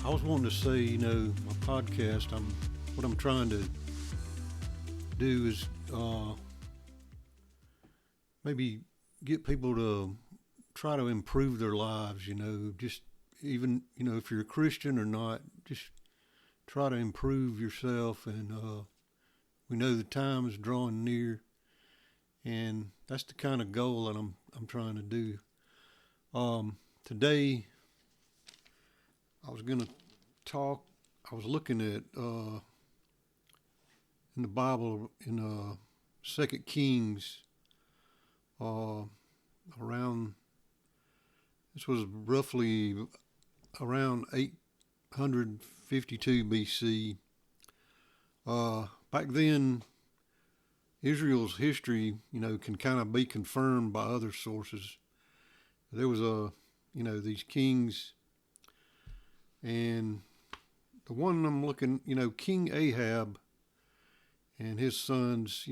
I was wanting to say, my podcast, what I'm trying to do is maybe get people to try to improve their lives, just even, if you're a Christian or not, just try to improve yourself. And we know the time is drawing near, and that's the kind of goal that I'm trying to do. Today, I was going to talk. I was looking at in the Bible in 2 Kings, around. This was roughly around 852 BC. Back then, Israel's history, can kind of be confirmed by other sources. There was these kings, and the one I'm looking, King Ahab and his sons,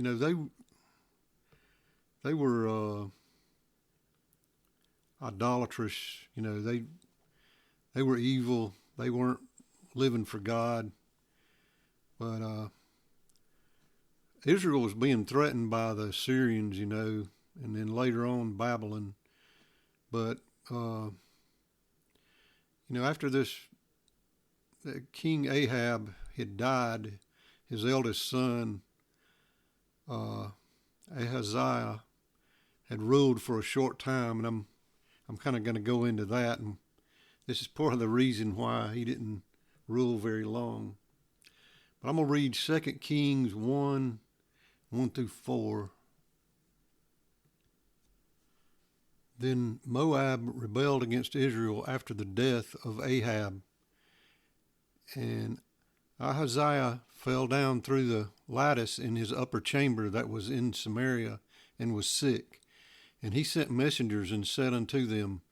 they were idolatrous. They were evil. They weren't living for God. But Israel was being threatened by the Assyrians, and then later on Babylon. But after this, King Ahab had died. His eldest son, Ahaziah, had ruled for a short time, and I'm kind of going to go into that, and this is part of the reason why he didn't rule very long. But I'm going to read 2 Kings 1 through 4. Then Moab rebelled against Israel after the death of Ahab, and Ahaziah fell down through the lattice in his upper chamber that was in Samaria and was sick. And he sent messengers and said unto them,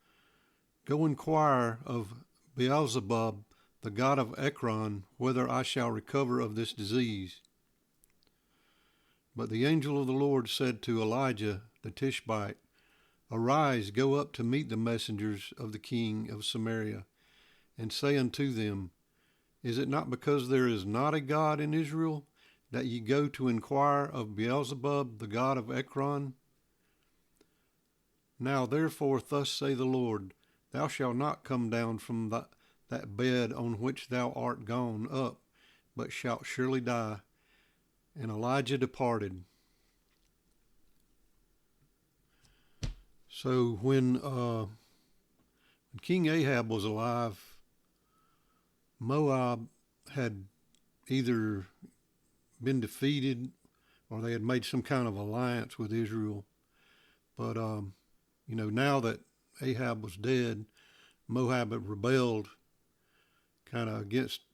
Go inquire of Beelzebub, the god of Ekron, whether I shall recover of this disease. But the angel of the Lord said to Elijah the Tishbite, Arise, go up to meet the messengers of the king of Samaria, and say unto them, Is it not because there is not a God in Israel that ye go to inquire of Beelzebub, the god of Ekron? Now therefore thus say the Lord, Thou shalt not come down from that bed on which thou art gone up, but shalt surely die. And Elijah departed. So when King Ahab was alive, Moab had either been defeated or they had made some kind of alliance with Israel. But now that Ahab was dead, Moab had rebelled kind of against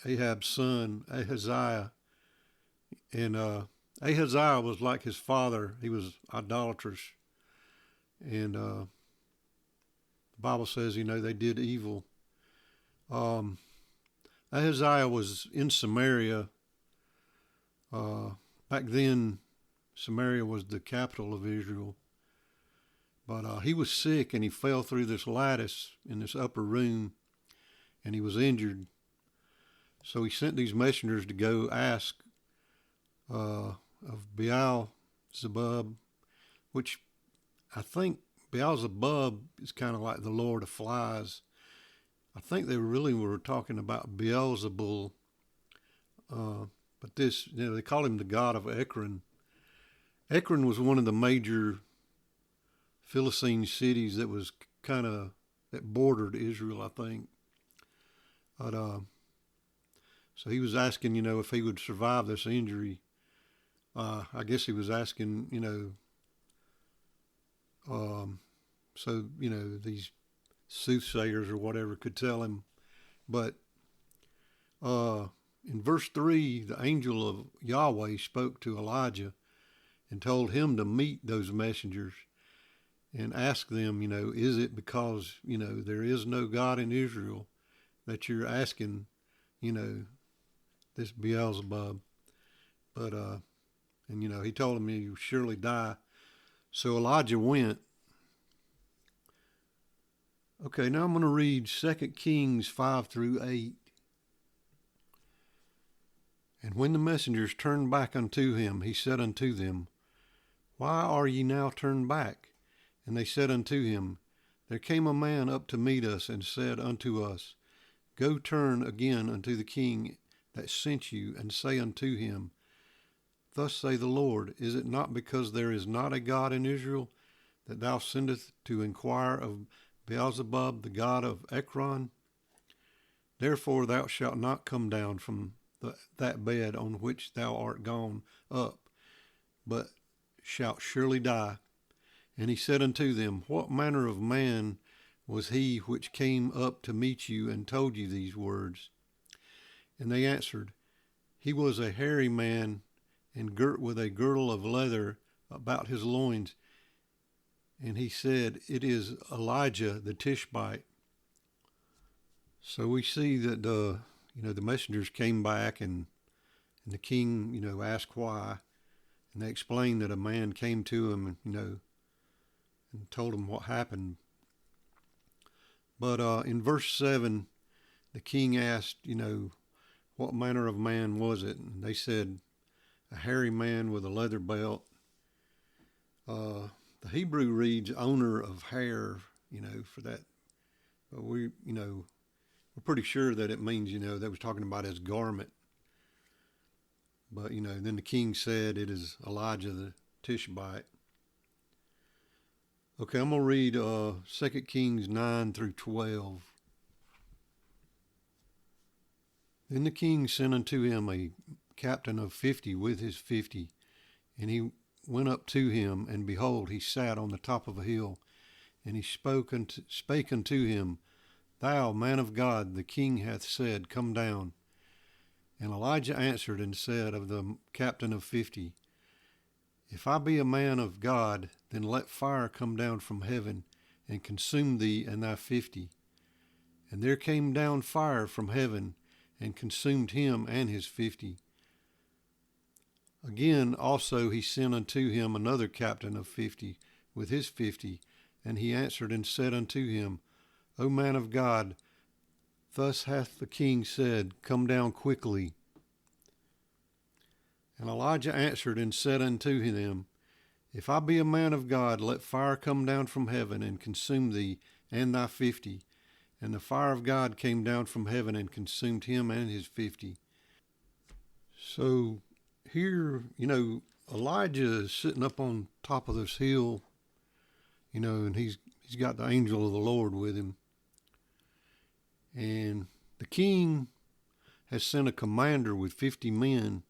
Ahab's son, Ahaziah. And Ahaziah was like his father. He was idolatrous. And the Bible says, they did evil. Ahaziah was in Samaria. Back then, Samaria was the capital of Israel. But he was sick, and he fell through this lattice in this upper room, and he was injured. So he sent these messengers to go ask of Beelzebub, which I think Beelzebub is kind of like the Lord of Flies. I think they really were talking about Beelzebul, but this, they call him the god of Ekron. Ekron was one of the major Philistine cities that was that bordered Israel, I think. But so he was asking, if he would survive this injury. I guess he was asking, so these soothsayers or whatever could tell him. But in verse 3, the angel of Yahweh spoke to Elijah and told him to meet those messengers and ask them, is it because, there is no God in Israel that you're asking, this Beelzebub? But, and, he told him he would surely die. So Elijah went. Okay, now I'm going to read 2 Kings 5 through 8. And when the messengers turned back unto him, he said unto them, Why are ye now turned back? And they said unto him, There came a man up to meet us, and said unto us, Go turn again unto the king that sent you, and say unto him, Thus say the Lord, Is it not because there is not a God in Israel, that thou sendest to inquire of Beelzebub, the god of Ekron? Therefore thou shalt not come down from that bed on which thou art gone up, but shalt surely die. And he said unto them, What manner of man was he which came up to meet you and told you these words? And they answered, He was a hairy man, and girt with a girdle of leather about his loins. And he said, It is Elijah the Tishbite. So we see that the messengers came back, and the king asked why, and they explained that a man came to him and told him what happened. But in verse 7, the king asked, what manner of man was it? And they said, a hairy man with a leather belt. The Hebrew reads owner of hair, for that. But we're pretty sure that it means, they was talking about his garment. But, then the king said it is Elijah the Tishbite. Okay, I'm going to read 2 Kings 9 through 12. Then the king sent unto him a captain of 50 with his 50, and he went up to him, and behold, he sat on the top of a hill, and he spake unto him, Thou, man of God, the king hath said, Come down. And Elijah answered and said of the captain of 50, If I be a man of God, then let fire come down from heaven, and consume thee and thy 50. And there came down fire from heaven, and consumed him and his 50. Again also he sent unto him another captain of 50 with his 50, and he answered and said unto him, O man of God, thus hath the king said, Come down quickly. And Elijah answered and said unto them, If I be a man of God, let fire come down from heaven and consume thee and thy 50. And the fire of God came down from heaven and consumed him and his 50. So here, Elijah is sitting up on top of this hill, and he's got the angel of the Lord with him. And the king has sent a commander with 50 men.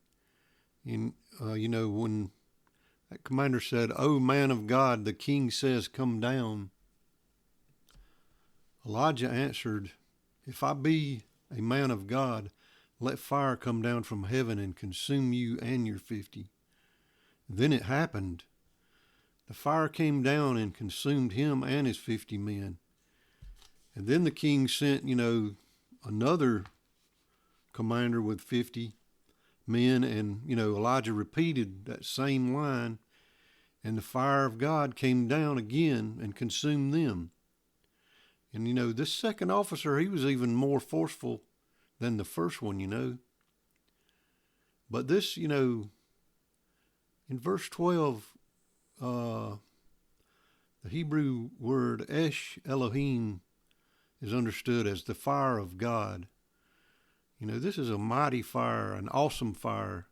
And, when that commander said, O man of God, the king says, Come down. Elijah answered, If I be a man of God, let fire come down from heaven and consume you and your 50. Then it happened. The fire came down and consumed him and his 50 men. And then the king sent, another commander with 50 men, and, Elijah repeated that same line, and the fire of God came down again and consumed them. And, this second officer, he was even more forceful than the first one, But this, in verse 12, the Hebrew word Esh Elohim is understood as the fire of God. This is a mighty fire, an awesome fire.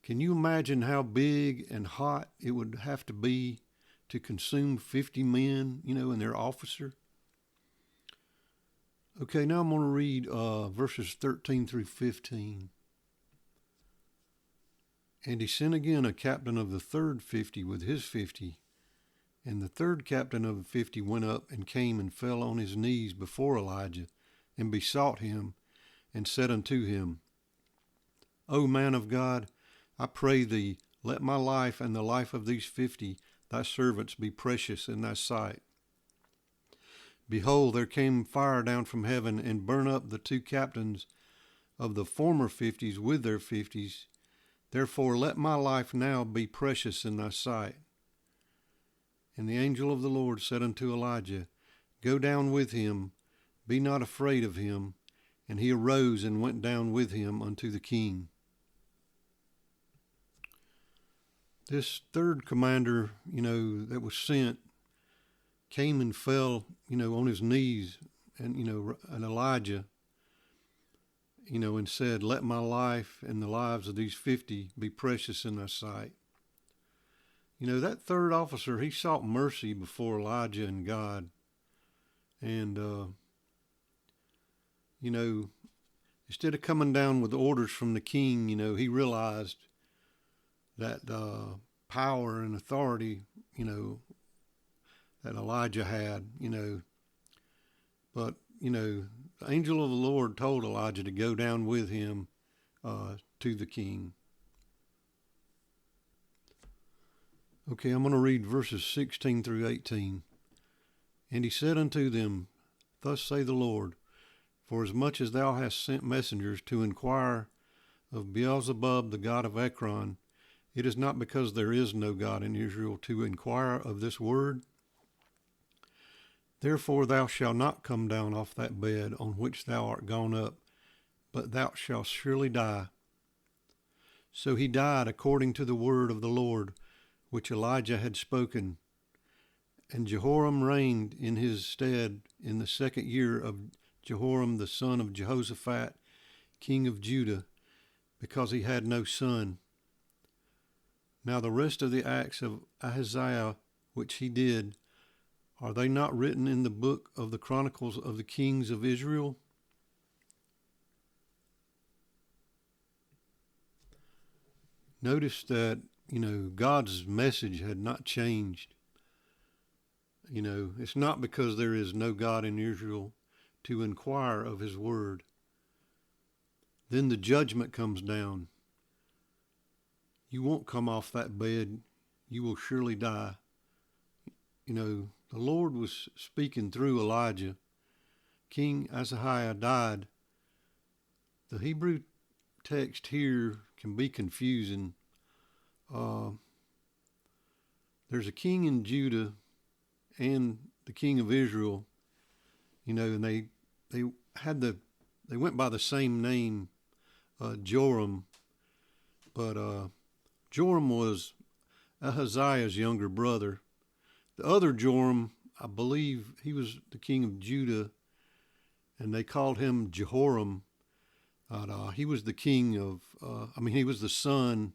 Can you imagine how big and hot it would have to be to consume 50 men, and their officer? Okay, now I'm going to read verses 13 through 15. And he sent again a captain of the third 50 with his 50. And the third captain of the 50 went up and came and fell on his knees before Elijah, and besought him, and said unto him, O man of God, I pray thee, let my life and the life of these 50 thy servants be precious in thy sight. Behold, there came fire down from heaven, and burned up the two captains of the former 50s with their 50s. Therefore let my life now be precious in thy sight. And the angel of the Lord said unto Elijah, Go down with him, be not afraid of him. And he arose and went down with him unto the king. This third commander, that was sent, came and fell, on his knees, and Elijah, and said, let my life and the lives of these 50 be precious in thy sight. That third officer, he sought mercy before Elijah and God. And, instead of coming down with orders from the king, he realized that power and authority, that Elijah had, But, the angel of the Lord told Elijah to go down with him to the king. Okay, I'm going to read verses 16 through 18. And he said unto them, thus say the Lord, for as much as thou hast sent messengers to inquire of Beelzebub, the god of Ekron, it is not because there is no God in Israel to inquire of this word. Therefore thou shalt not come down off that bed on which thou art gone up, but thou shalt surely die. So he died according to the word of the Lord, which Elijah had spoken. And Jehoram reigned in his stead in the 2nd year of Jehoram the son of Jehoshaphat, king of Judah, because he had no son. Now the rest of the acts of Ahaziah, which he did, are they not written in the book of the Chronicles of the Kings of Israel? Notice that, God's message had not changed. It's not because there is no God in Israel to inquire of his word. Then the judgment comes down. You won't come off that bed. You will surely die. The Lord was speaking through Elijah. King Ahaziah died. The Hebrew text here can be confusing. There's a king in Judah and the king of Israel, and they went by the same name, Joram, but Joram was Ahaziah's younger brother. The other Joram, I believe he was the king of Judah, and they called him Jehoram. He was the king of, he was the son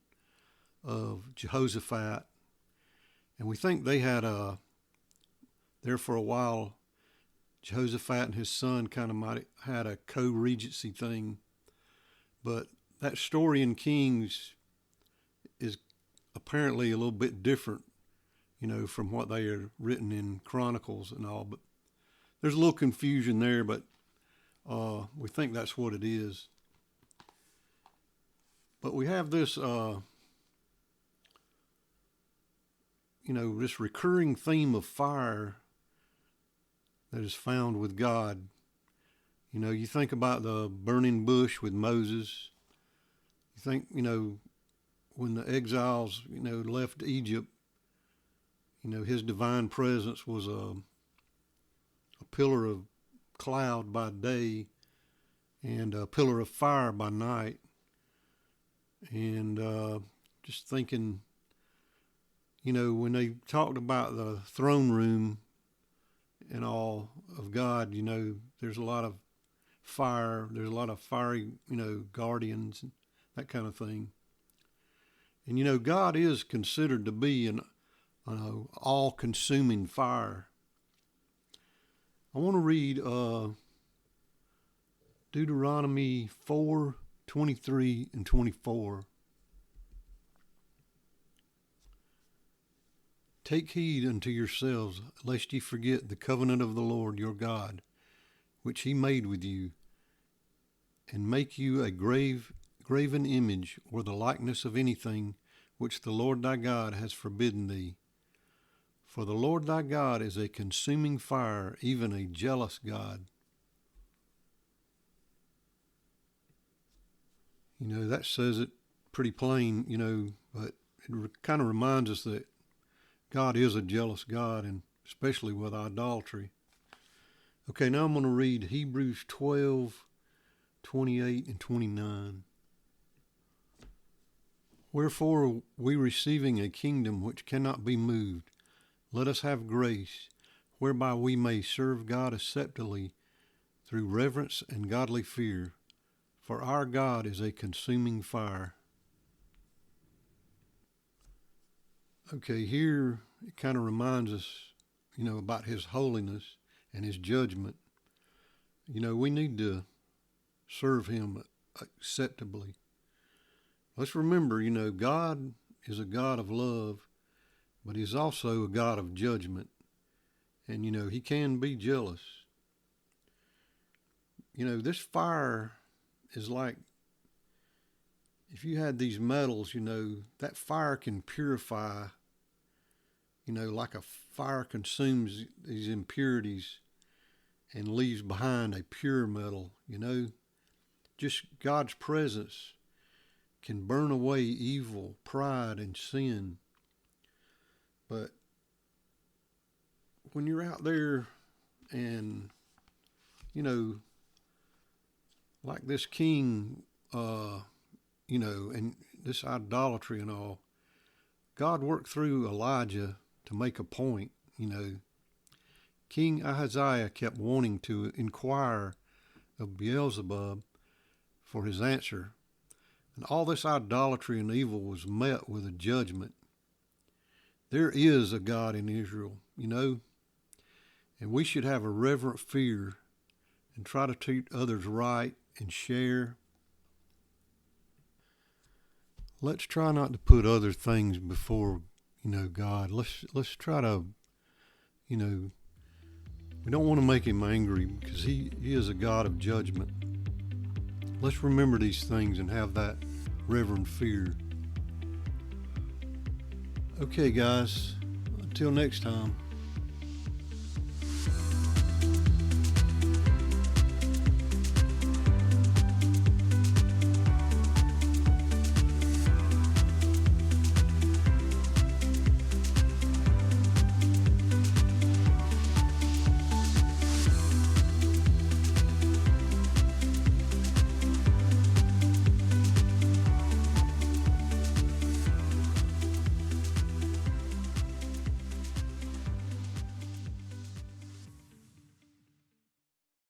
of Jehoshaphat. And we think they had there for a while, Jehoshaphat and his son kind of might have had a co-regency thing. But that story in Kings is apparently a little bit different, from what they are written in Chronicles and all. But there's a little confusion there, but we think that's what it is. But we have this, this recurring theme of fire that is found with God. You think about the burning bush with Moses. You think, when the exiles, left Egypt, his divine presence was a pillar of cloud by day and a pillar of fire by night. And just thinking, when they talked about the throne room and all of God, there's a lot of fire, there's a lot of fiery, guardians, and that kind of thing. And, God is considered to be an all-consuming fire. I want to read Deuteronomy 4:23 and 24. Take heed unto yourselves, lest ye forget the covenant of the Lord your God, which he made with you, and make you a graven image, or the likeness of anything which the Lord thy God has forbidden thee. For the Lord thy God is a consuming fire, even a jealous God. That says it pretty plain, but it kind of reminds us that God is a jealous God, and especially with idolatry. Okay, now I'm going to read Hebrews 12:28 and 29. Wherefore, we receiving a kingdom which cannot be moved, let us have grace, whereby we may serve God acceptably through reverence and godly fear. For our God is a consuming fire. Okay, here it kind of reminds us, about his holiness and his judgment. We need to serve him acceptably. Let's remember, God is a God of love, but he's also a God of judgment. And, he can be jealous. This fire is like, if you had these metals, that fire can purify, like a fire consumes these impurities and leaves behind a pure metal, Just God's presence can burn away evil, pride, and sin. But when you're out there and, like this king, and this idolatry and all, God worked through Elijah to make a point, King Ahaziah kept wanting to inquire of Beelzebub for his answer. And all this idolatry and evil was met with a judgment. There is a God in Israel, and we should have a reverent fear and try to treat others right and share. Let's try not to put other things before, God. Let's try to, we don't want to make him angry because he is a God of judgment. Let's remember these things and have that reverent fear. Okay, guys, until next time.